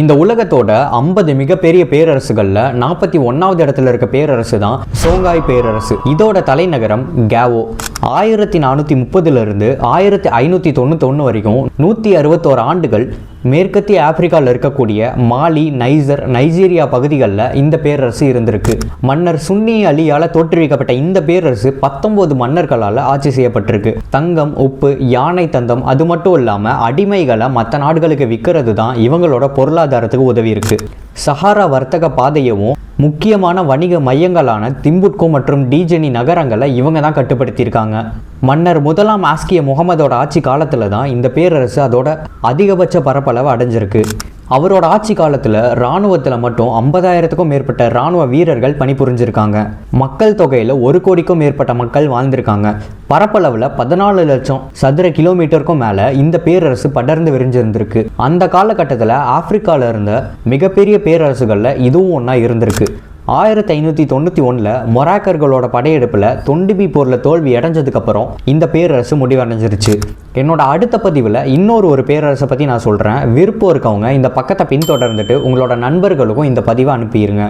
இந்த உலகத்தோட 50 மிகப்பெரிய பேரரசுகள்ல 41வது இடத்துல இருக்க பேரரசு தான் சோங்காய் பேரரசு. இதோட தலைநகரம் கேவோ. 1430 இருந்து 1591 வரைக்கும் 161 ஆண்டுகள் மேற்கத்திய ஆப்பிரிக்காவில் இருக்கக்கூடிய மாலி, நைஜர், நைஜீரியா பகுதிகளில் இந்த பேரரசு இருந்திருக்கு. மன்னர் சுன்னி அலியால் தோற்றுவிக்கப்பட்ட இந்த பேரரசு 19 மன்னர்களால் ஆட்சி செய்யப்பட்டிருக்கு. தங்கம், உப்பு, யானை தந்தம், அது மட்டும் இல்லாமல் அடிமைகளை மற்ற நாடுகளுக்கு விற்கிறது தான் இவங்களோட பொருளாதாரத்துக்கு உதவி இருக்கு. சஹாரா வர்த்தக பாதையவும் முக்கியமான வணிக மையங்களான திம்புட்கோ மற்றும் டிஜெனி நகரங்களை இவங்க தான் கட்டுப்படுத்தியிருக்காங்க. மன்னர் முதலாம் ஆஸ்கிய முகமதோட ஆட்சி காலத்தில் தான் இந்த பேரரசு அதோட அதிகபட்ச பரப்பளவு அடைஞ்சிருக்கு. அவரோட ஆட்சி காலத்தில் இராணுவத்தில் மட்டும் 50,000க்கும் மேற்பட்ட இராணுவ வீரர்கள் பணிபுரிஞ்சிருக்காங்க. மக்கள் தொகையில் 1 கோடிக்கும் மேற்பட்ட மக்கள் வாழ்ந்திருக்காங்க. பரப்பளவில் 14 லட்சம் சதுர கிலோமீட்டருக்கும் மேலே இந்த பேரரசு படர்ந்து விரிஞ்சிருந்திருக்கு. அந்த காலகட்டத்தில் ஆப்பிரிக்காவில் இருந்த மிகப்பெரிய பேரரசுகளில் இதுவும் ஒன்றா இருந்திருக்கு. 1591 மொராக்கர்களோட படையெடுப்பில் தொண்டிபி போரில் தோல்வி அடைஞ்சதுக்கப்புறம் இந்த பேரரசு முடிவடைஞ்சிருச்சு. என்னோட அடுத்த பதிவில் இன்னொரு பேரரசை பற்றி நான் சொல்கிறேன். விருப்பம் இருக்கவங்க இந்த பக்கத்தை பின்தொடர்ந்துட்டு உங்களோட நண்பர்களுக்கும் இந்த பதிவை அனுப்பிடுங்க.